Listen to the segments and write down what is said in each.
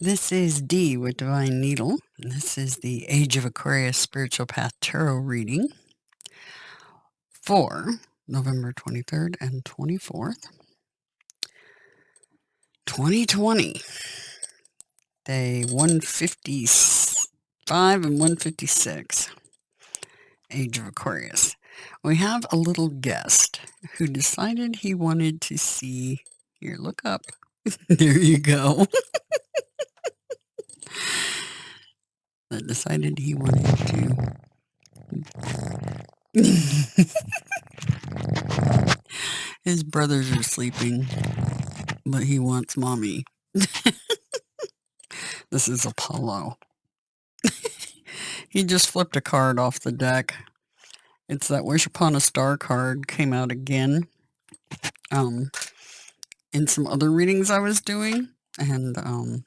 This is Dee with Divine Needle. And this is the Age of Aquarius Spiritual Path Tarot reading for November 23rd and 24th, 2020. Day 155 and 156. Age of Aquarius. We have a little guest who decided he wanted to see. Here, look up. There you go. That decided he wanted to. His brothers are sleeping, but he wants mommy. This is Apollo. He just flipped a card off the deck. It's that Wish Upon a Star card came out again in some other readings I was doing. And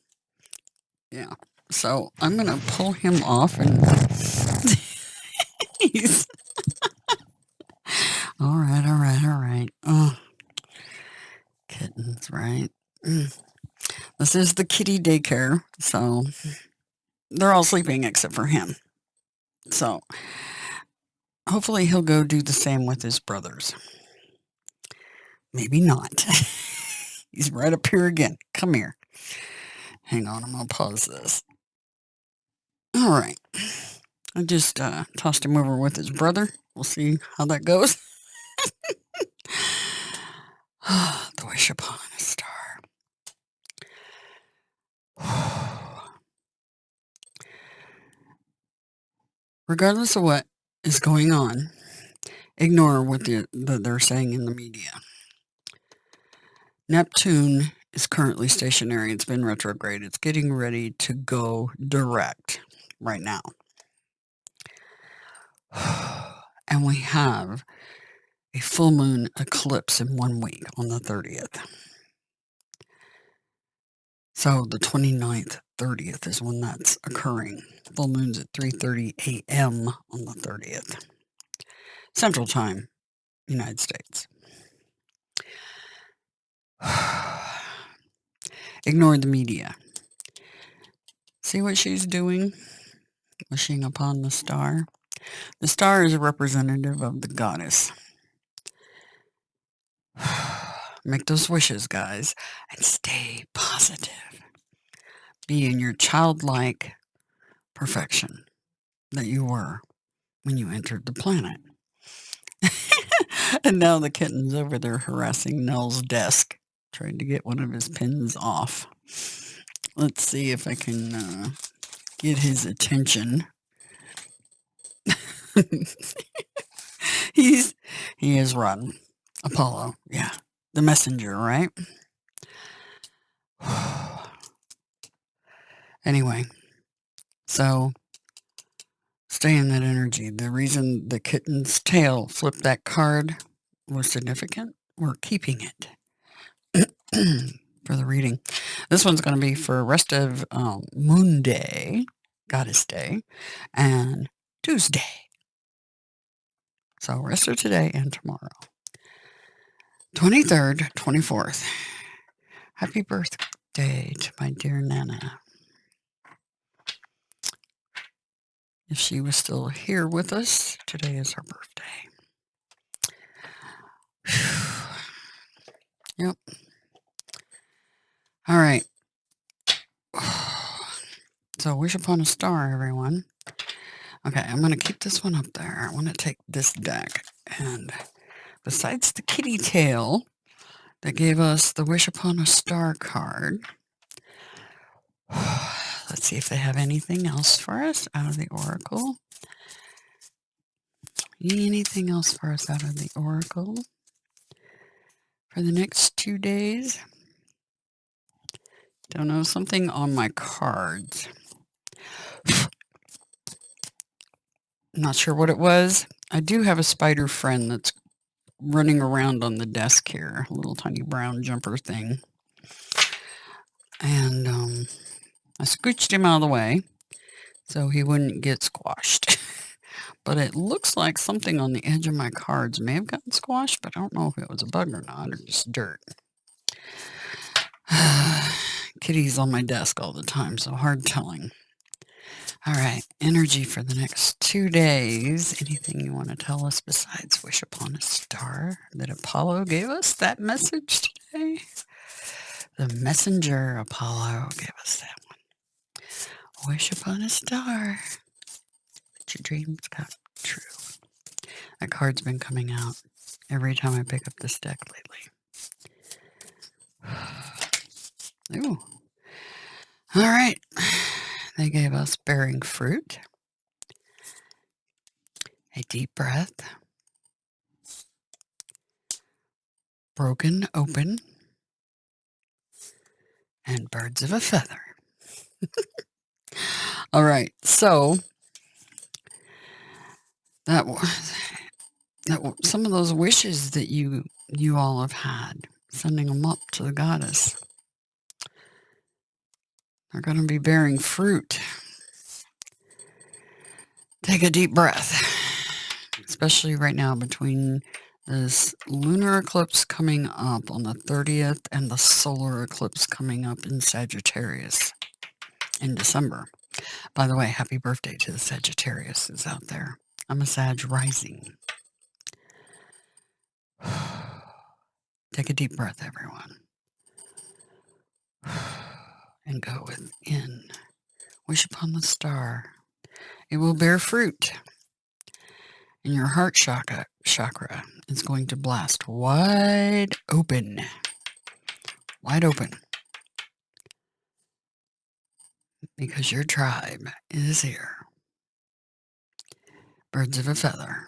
yeah. So I'm going to pull him off and he's all right. Oh, kittens, right? This is the kitty daycare, so they're all sleeping except for him. So hopefully he'll go do the same with his brothers. Maybe not. He's right up here again. Come here. Hang on, I'm going to pause this. All right. I just tossed him over with his brother. We'll see how that goes. The Wish Upon a Star. Regardless of what is going on, ignore what they're saying in the media. Neptune is currently stationary. It's been retrograde. It's getting ready to go direct right now. And we have a full moon eclipse in 1 week on the 30th. So the 29th, 30th is when that's occurring. Full moon's at 3:30 a.m. on the 30th. Central Time, United States. Ignore the media. See what she's doing? Wishing upon the star. The star is a representative of the goddess. Make those wishes, guys, and stay positive. Be in your childlike perfection that you were when you entered the planet. And now the kitten's over there harassing Nell's desk, trying to get one of his pins off. Let's see if I can get his attention. He is run. Apollo, yeah. The messenger, right? Anyway, so stay in that energy. The reason the kitten's tail flipped that card was significant. We're keeping it for the reading. This one's going to be for rest of Moon Day, Goddess Day, and Tuesday. So rest of today and tomorrow. 23rd, 24th. Happy birthday to my dear Nana. If she was still here with us, today is her birthday. Yep. All right. So Wish Upon a Star, everyone. Okay, I'm going to keep this one up there. I want to take this deck. And besides the kitty tail that gave us the Wish Upon a Star card, let's see if they have anything else for us out of the Oracle. Anything else for us out of the Oracle for the next 2 days? Don't know, something on my cards. Not sure what it was. I do have a spider friend that's running around on the desk here, a little tiny brown jumper thing. And I scooched him out of the way so he wouldn't get squashed. But it looks like something on the edge of my cards may have gotten squashed, but I don't know if it was a bug or not, or just dirt. Kitty's on my desk all the time, so hard telling. All right, energy for the next 2 days. Anything you want to tell us besides wish upon a star that Apollo gave us that message today? The messenger Apollo gave us that one. Wish upon a star that your dreams come true. That card's been coming out every time I pick up this deck lately. Ooh. All right. They gave us bearing fruit, a deep breath, broken open, and birds of a feather. All right. So that some of those wishes that you all have had, sending them up to the goddess, are going to be bearing fruit. Take a deep breath, especially right now between this lunar eclipse coming up on the 30th and the solar eclipse coming up in Sagittarius in December. By the way, happy birthday to the Sagittarius is out there. I'm a Sag rising. Take a deep breath, everyone. And go within. Wish upon the star. It will bear fruit. And your heart chakra is going to blast wide open. Wide open. Because your tribe is here. Birds of a feather.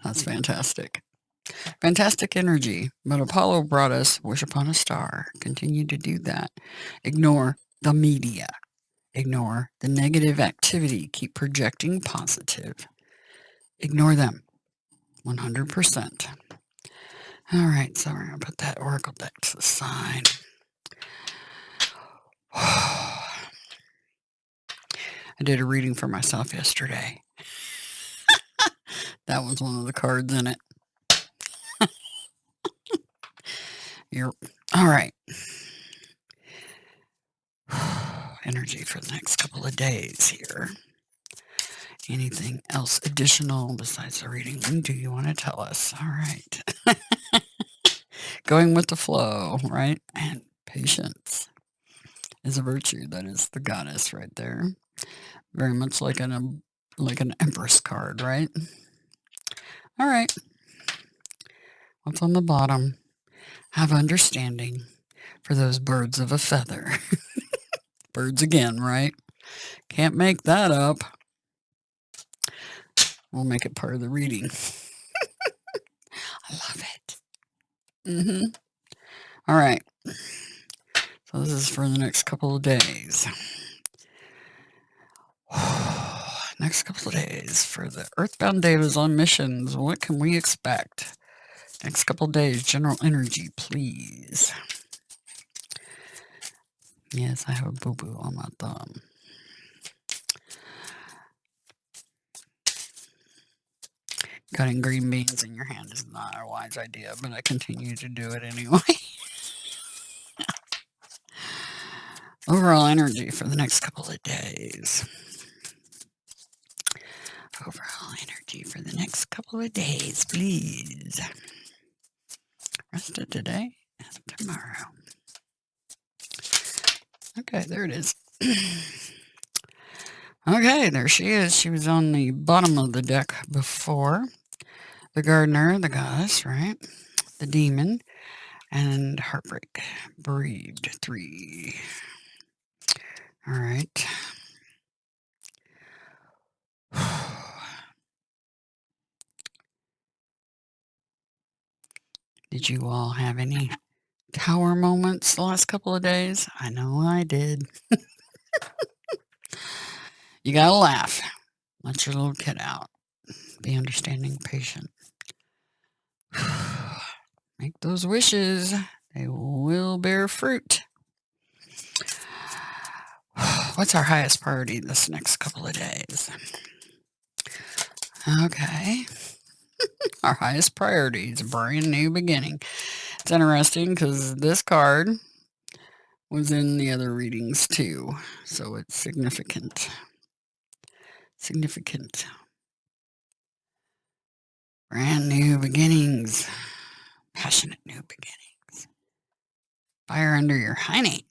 That's fantastic. Fantastic energy. But Apollo brought us wish upon a star. Continue to do that. Ignore the media. Ignore the negative activity. Keep projecting positive. Ignore them. 100%. All right, so we're going to put that oracle deck to the side. I did a reading for myself yesterday. That was one of the cards in it. All right. Energy for the next couple of days here. Anything else additional besides the reading do you want to tell us? All right. Going with the flow, right? And patience is a virtue. That is the goddess right there. Very much like an empress card, right? All right. What's on the bottom? Have understanding for those birds of a feather. Birds again, right? Can't make that up. We'll make it part of the reading. I love it. All right. So this is for the next couple of days. Next couple of days for the Earthbound Devas on missions. What can we expect? Next couple of days, general energy, please. Yes, I have a boo-boo on my thumb. Cutting green beans in your hand is not a wise idea, but I continue to do it anyway. Overall energy for the next couple of days. Overall energy for the next couple of days, please. Rest of today and tomorrow. Okay, there it is. Okay, there she is. She was on the bottom of the deck before. The gardener, the goddess, right? The demon, and heartbreak. Bereaved, 3. All right. Did you all have any tower moments the last couple of days? I know I did. You gotta laugh. Let your little kid out. Be understanding, patient. Make those wishes. They will bear fruit. What's our highest priority this next couple of days? Okay. Our highest priority is a brand new beginning. It's interesting because this card was in the other readings too, so it's significant. Significant. Brand new beginnings. Passionate new beginnings. Fire under your hiney.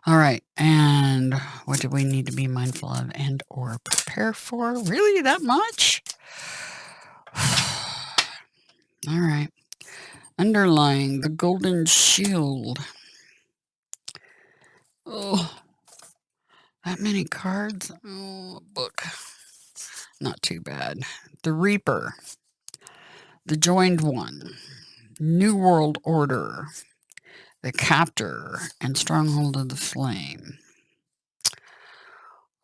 All right, and what do we need to be mindful of and or prepare for? Really, that much? All right. Underlying the golden shield. Oh, that many cards? Oh, book. Not too bad. The Reaper. The Joined One. New World Order. The Captor. And Stronghold of the Flame.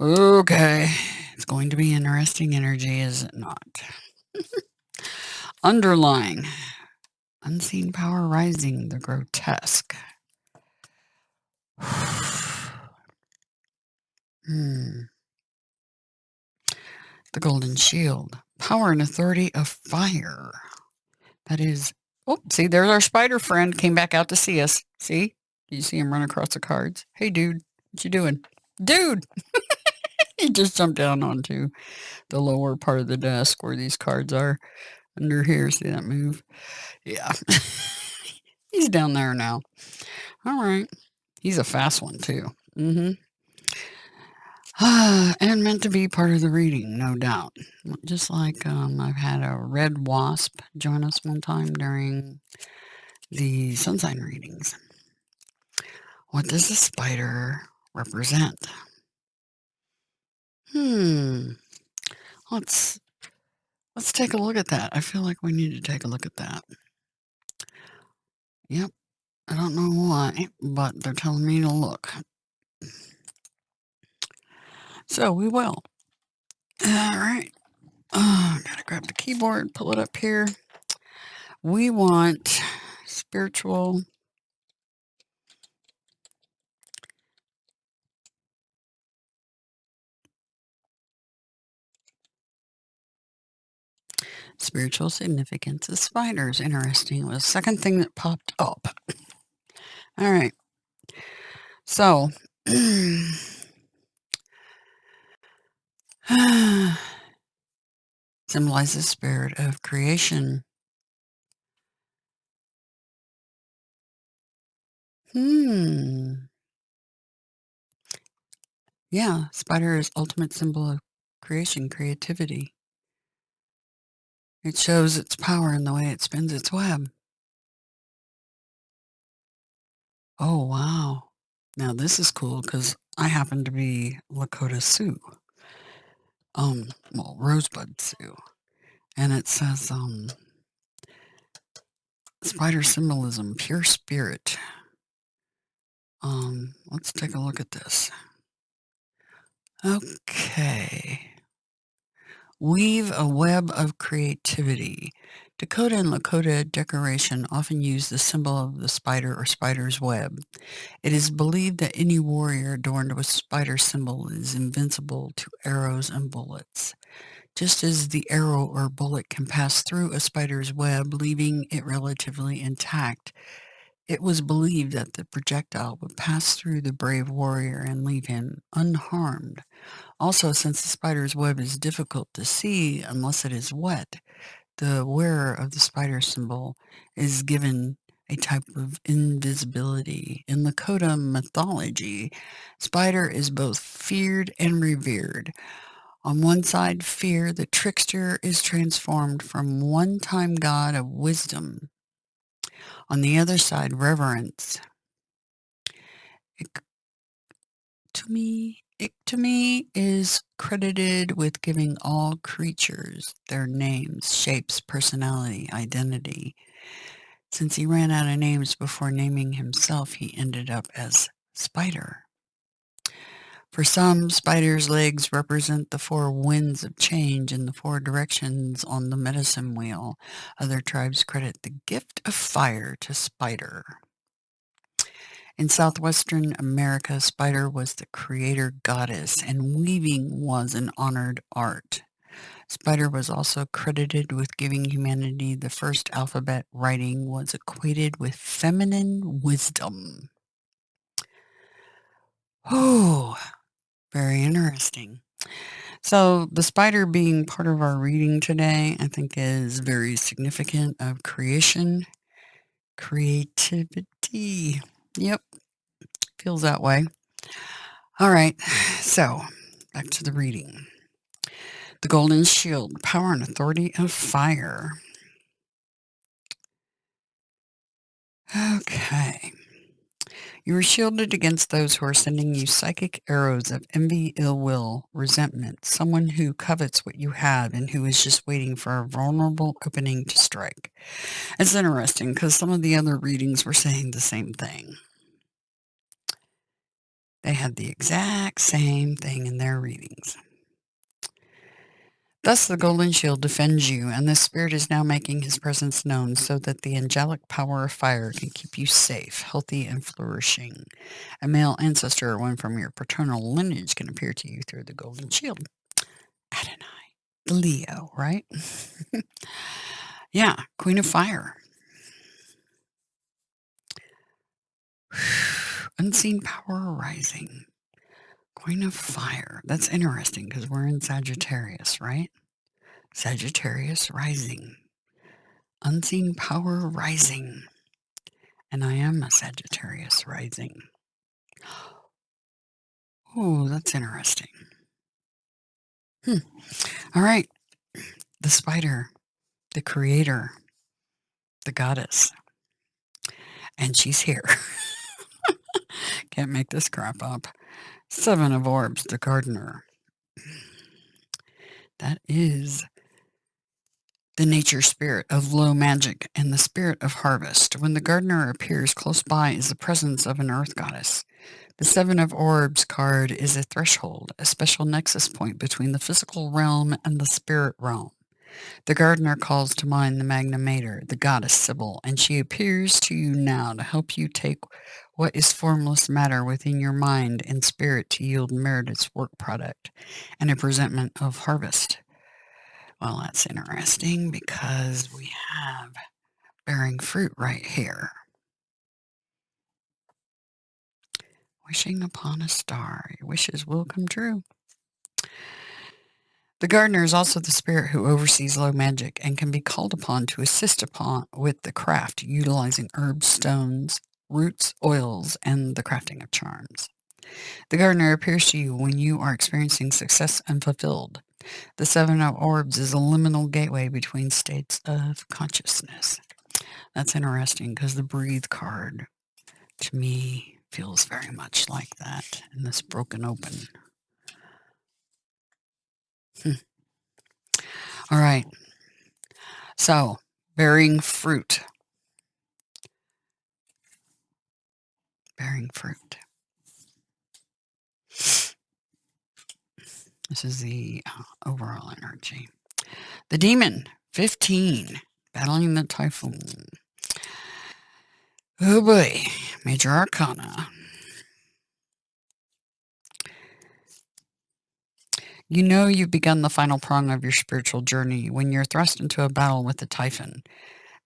Okay. It's going to be interesting energy, is it not? Underlying. Unseen power rising. The grotesque. The golden shield. Power and authority of fire. That is... Oh, see, there's our spider friend. Came back out to see us. See? You see him run across the cards. Hey, dude. What you doing? Dude! He just jumped down onto the lower part of the desk where these cards are. Under here. See that move? Yeah. He's down there now. All right. He's a fast one, too. And meant to be part of the reading, no doubt. Just like I've had a red wasp join us one time during the sun sign readings. What does a spider represent? Let's take a look at that. I feel like we need to take a look at that. Yep. I don't know why, but they're telling me to look. So we will. All right. Gotta grab the keyboard, pull it up here. We want spiritual. Spiritual significance of spiders. Interesting. Was the second thing that popped up. All right. So, symbolizes spirit of creation. Yeah, spider is ultimate symbol of creation, creativity. It shows its power in the way it spins its web. Oh, wow. Now this is cool because I happen to be Lakota Sioux. Well, Rosebud Sioux. And it says, spider symbolism, pure spirit. Let's take a look at this. Okay. Weave a web of creativity. Dakota and Lakota decoration often use the symbol of the spider or spider's web. It is believed that any warrior adorned with spider symbol is invincible to arrows and bullets. Just as the arrow or bullet can pass through a spider's web, leaving it relatively intact, it was believed that the projectile would pass through the brave warrior and leave him unharmed. Also, since the spider's web is difficult to see unless it is wet, the wearer of the spider symbol is given a type of invisibility. In Lakota mythology, spider is both feared and revered. On one side, fear, the trickster is transformed from one-time god of wisdom. On the other side, reverence. Ictomy is credited with giving all creatures their names, shapes, personality, identity. Since he ran out of names before naming himself, he ended up as Spider. For some, Spider's legs represent the four winds of change in the four directions on the medicine wheel. Other tribes credit the gift of fire to Spider. In southwestern America, Spider was the creator goddess, and weaving was an honored art. Spider was also credited with giving humanity the first alphabet. Writing was equated with feminine wisdom. Oh, very interesting. So the spider being part of our reading today, I think is very significant of creation, creativity. Yep, feels that way. All right, so back to the reading. The Golden Shield, power and authority of fire. Okay. You are shielded against those who are sending you psychic arrows of envy, ill will, resentment, someone who covets what you have and who is just waiting for a vulnerable opening to strike. It's interesting because some of the other readings were saying the same thing. They had the exact same thing in their readings. Thus the Golden Shield defends you, and the Spirit is now making his presence known so that the angelic power of fire can keep you safe, healthy, and flourishing. A male ancestor or one from your paternal lineage can appear to you through the Golden Shield. Adonai, the Leo, right? Yeah, Queen of Fire. Unseen power arising. Queen of Fire. That's interesting because we're in Sagittarius, right? Sagittarius rising. Unseen power rising. And I am a Sagittarius rising. Oh, that's interesting. All right. The spider, the creator, the goddess. And she's here. Can't make this crap up. Seven of Orbs, the gardener. That is the nature spirit of low magic and the spirit of harvest. When the gardener appears, close by is the presence of an earth goddess. The Seven of Orbs card is a threshold, a special nexus point between the physical realm and the spirit realm. The gardener calls to mind the Magna Mater, the goddess Sibyl, and she appears to you now to help you take what is formless matter within your mind and spirit to yield meritorious work product and a presentment of harvest. Well, that's interesting because we have bearing fruit right here. Wishing upon a star. Your wishes will come true. The gardener is also the spirit who oversees low magic and can be called upon to assist upon with the craft, utilizing herbs, stones, roots, oils, and the crafting of charms. The gardener appears to you when you are experiencing success unfulfilled. The Seven of Orbs is a liminal gateway between states of consciousness. That's interesting because the Breathe card, to me, feels very much like that in this broken open. All right. So, bearing fruit. Bearing fruit. This is the overall energy. The demon, 15. Battling the typhoon. Oh boy. Major Arcana. You know you've begun the final prong of your spiritual journey when you're thrust into a battle with the typhon.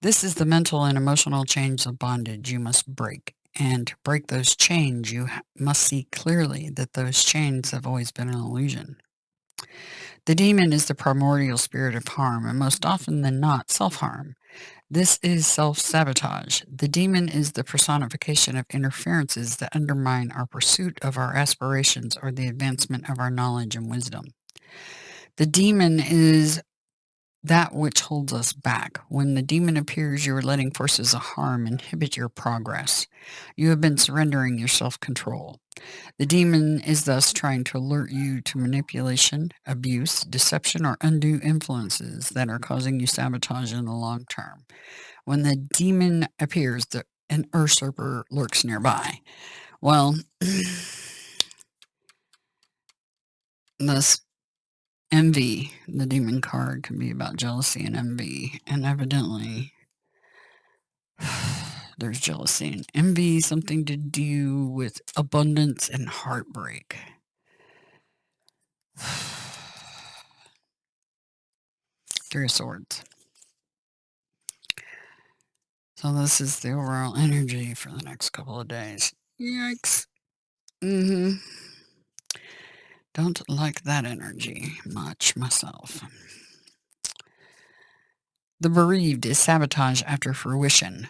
This is the mental and emotional chains of bondage you must break. And to break those chains, you must see clearly that those chains have always been an illusion. The demon is the primordial spirit of harm, and most often than not, self-harm. This is self-sabotage. The demon is the personification of interferences that undermine our pursuit of our aspirations or the advancement of our knowledge and wisdom. The demon is that which holds us back. When the demon appears, you are letting forces of harm inhibit your progress. You have been surrendering your self-control. The demon is thus trying to alert you to manipulation, abuse, deception, or undue influences that are causing you sabotage in the long term. When the demon appears, an usurper lurks nearby. Well, this envy, the demon card, can be about jealousy and envy, and evidently there's jealousy and envy, something to do with abundance and heartbreak. Three of Swords. So this is the overall energy for the next couple of days. Yikes. Don't like that energy much myself. The bereaved is sabotage after fruition,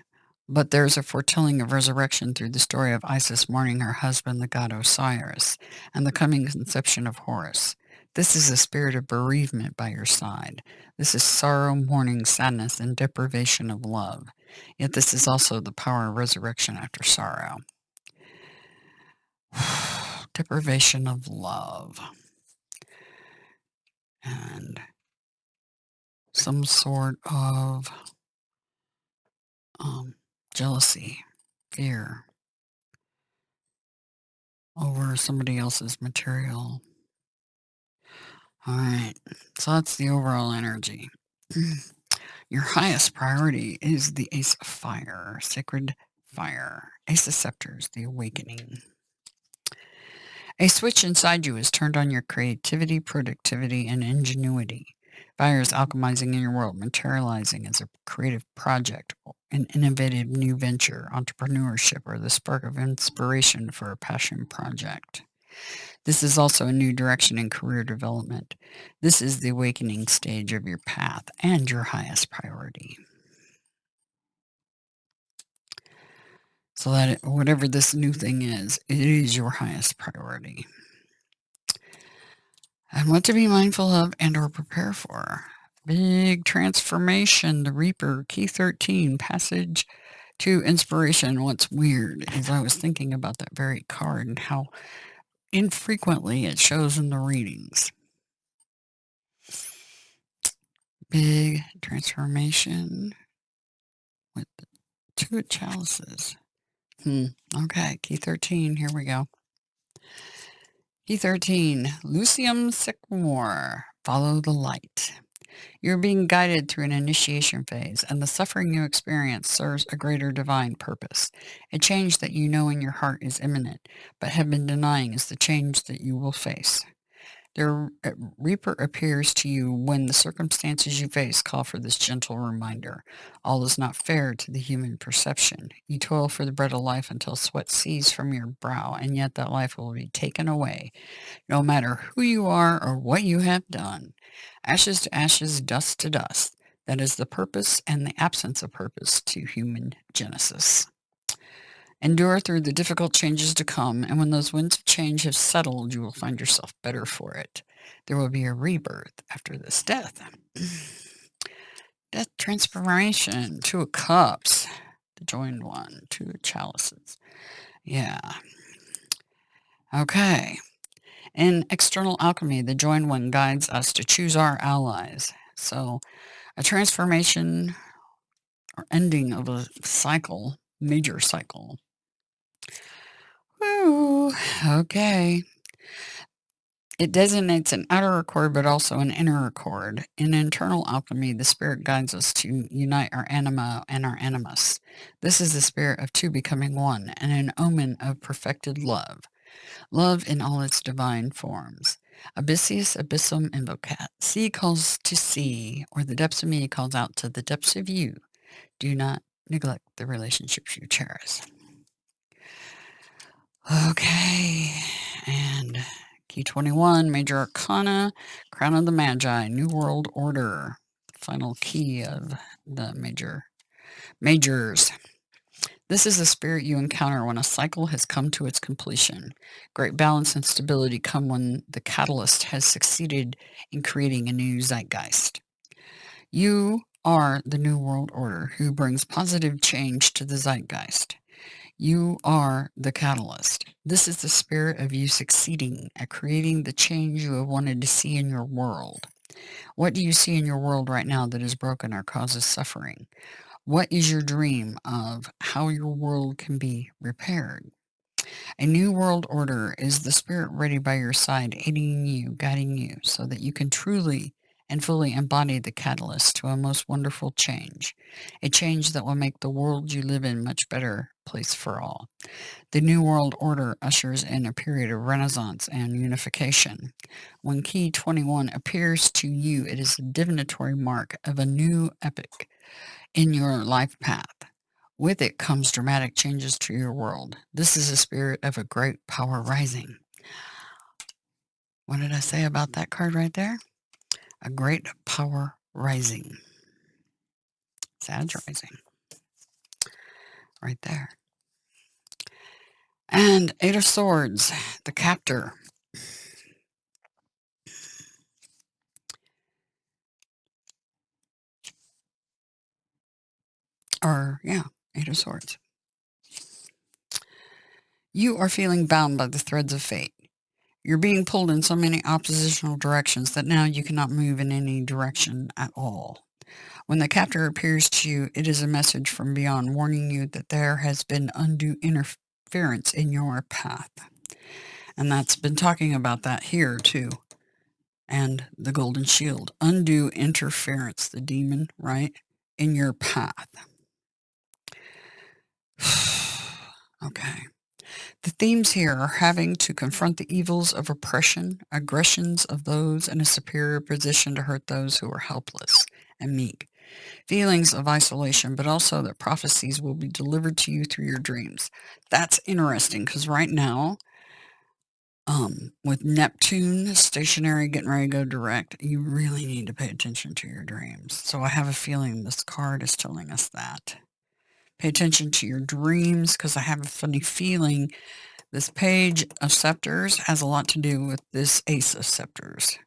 but there's a foretelling of resurrection through the story of Isis mourning her husband, the god Osiris, and the coming conception of Horus. This is a spirit of bereavement by your side. This is sorrow, mourning, sadness, and deprivation of love. Yet this is also the power of resurrection after sorrow. Deprivation of love. And some sort of jealousy, fear over somebody else's material. All right, so that's the overall energy. Your highest priority is the Ace of Fire, Sacred Fire. Ace of Scepters, the Awakening. A switch inside you is turned on your creativity, productivity, and ingenuity. Fire is alchemizing in your world, materializing as a creative project, an innovative new venture, entrepreneurship, or the spark of inspiration for a passion project. This is also a new direction in career development. This is the awakening stage of your path and your highest priority. So that whatever this new thing is, it is your highest priority. And what to be mindful of and or prepare for. Big transformation, the Reaper, key 13, passage to inspiration. What's weird is I was thinking about that very card and how infrequently it shows in the readings. Big transformation with the Two of Chalices. Okay, key 13, here we go. Key 13, Lucium Sycamore, follow the light. You're being guided through an initiation phase, and the suffering you experience serves a greater divine purpose. A change that you know in your heart is imminent, but have been denying is the change that you will face. The Reaper appears to you when the circumstances you face call for this gentle reminder. All is not fair to the human perception. You toil for the bread of life until sweat seethes from your brow, and yet that life will be taken away, no matter who you are or what you have done. Ashes to ashes, dust to dust. That is the purpose and the absence of purpose to human genesis. Endure through the difficult changes to come, and when those winds of change have settled, you will find yourself better for it. There will be a rebirth after this death. Death transformation, Two of Cups, the joined one, Two of Chalices. Yeah. Okay. In external alchemy, the joined one guides us to choose our allies. So a transformation or ending of a cycle, major cycle. Woo, okay. It designates an outer accord, but also an inner accord. In internal alchemy, the spirit guides us to unite our anima and our animus. This is the spirit of two becoming one, and an omen of perfected love. Love in all its divine forms. Abyssius abyssum invocat. Sea calls to sea, or the depths of me calls out to the depths of you. Do not neglect the relationships you cherish. Okay, and key 21, Major Arcana, Crown of the Magi, New World Order, final key of the majors. This is the spirit you encounter when a cycle has come to its completion. Great balance and stability come when the catalyst has succeeded in creating a new zeitgeist. You are the New World Order who brings positive change to the zeitgeist. You are the catalyst. This is the spirit of you succeeding at creating the change you have wanted to see in your world. What do you see in your world right now that is broken or causes suffering? What is your dream of how your world can be repaired? A new world order is the spirit ready by your side, aiding you, guiding you, so that you can truly and fully embody the catalyst to a most wonderful change. A change that will make the world you live in much better place for all. The New World Order ushers in a period of renaissance and unification. When Key 21 appears to you, it is a divinatory mark of a new epoch in your life path. With it comes dramatic changes to your world. This is the spirit of a great power rising. What did I say about that card right there? A great power rising. Sag rising. Right there. And Eight of Swords, the captor. Eight of Swords. You are feeling bound by the threads of fate. You're being pulled in so many oppositional directions that now you cannot move in any direction at all. When the captor appears to you, it is a message from beyond warning you that there has been undue interference in your path. And that's been talking about that here too. And the golden shield. Undue interference, the demon, right? In your path. Okay. The themes here are having to confront the evils of oppression, aggressions of those in a superior position to hurt those who are helpless and meek, feelings of isolation, but also that prophecies will be delivered to you through your dreams. That's interesting because right now, with Neptune stationary getting ready to go direct, you really need to pay attention to your dreams. So I have a feeling this card is telling us that. Pay attention to your dreams because I have a funny feeling this Page of Scepters has a lot to do with this Ace of Scepters.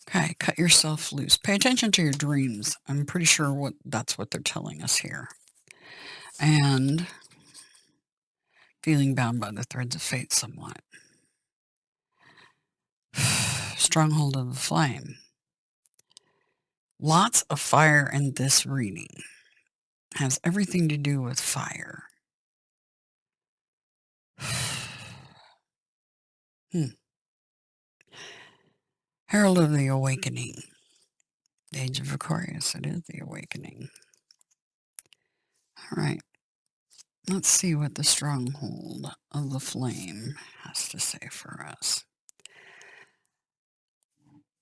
Okay, cut yourself loose. Pay attention to your dreams. I'm pretty sure that's what they're telling us here. And feeling bound by the threads of fate somewhat. Stronghold of the flame. Lots of fire in this reading. Has everything to do with fire. Herald of the Awakening. The Age of Aquarius. It is the Awakening. All right. Let's see what the stronghold of the flame has to say for us.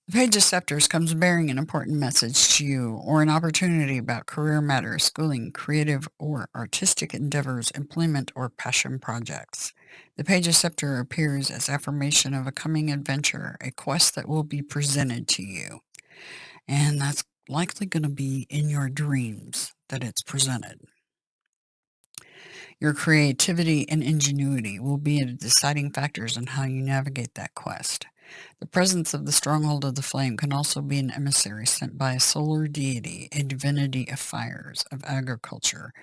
The Page of Scepters comes bearing an important message to you or an opportunity about career matters, schooling, creative or artistic endeavors, employment, or passion projects. The Page of Scepter appears as affirmation of a coming adventure, a quest that will be presented to you. And that's likely going to be in your dreams that it's presented. Your creativity and ingenuity will be the deciding factors in how you navigate that quest. The presence of the stronghold of the flame can also be an emissary sent by a solar deity, a divinity of fires, of agriculture,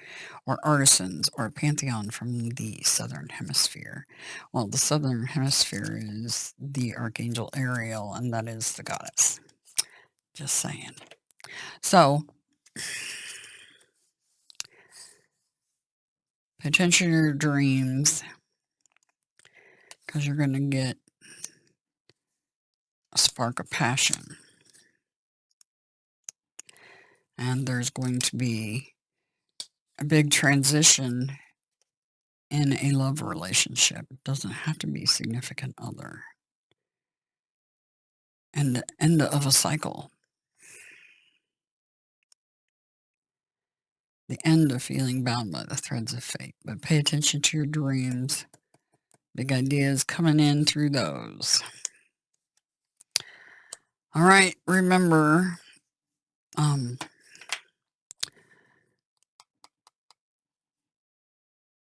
or artisans, or a pantheon from the southern hemisphere. Well, the southern hemisphere is the Archangel Ariel, and that is the goddess. Just saying. So, pay attention to your dreams, because you're going to get a spark of passion. And there's going to be a big transition in a love relationship. It doesn't have to be significant other. And the end of a cycle. The end of feeling bound by the threads of fate. But pay attention to your dreams. Big ideas coming in through those. All right, remember,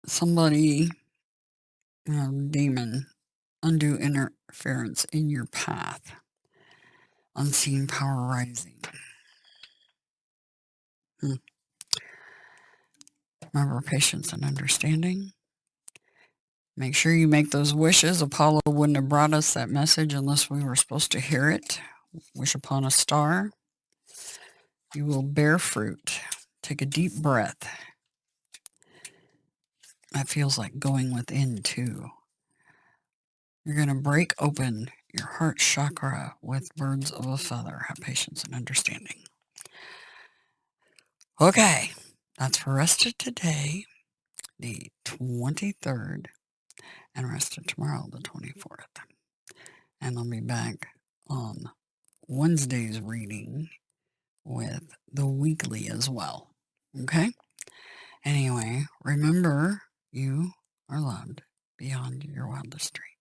somebody, demon, undue interference in your path. Unseen power rising. Remember patience and understanding. Make sure you make those wishes. Apollo wouldn't have brought us that message unless we were supposed to hear it. Wish upon a star. You will bear fruit. Take a deep breath. That feels like going within too. You're going to break open your heart chakra with birds of a feather. Have patience and understanding. Okay, that's for rest of today, the 23rd, and rest of tomorrow, the 24th. And I'll be back on Wednesday's reading with the weekly as well. Okay? Anyway, remember, you are loved beyond your wildest dreams.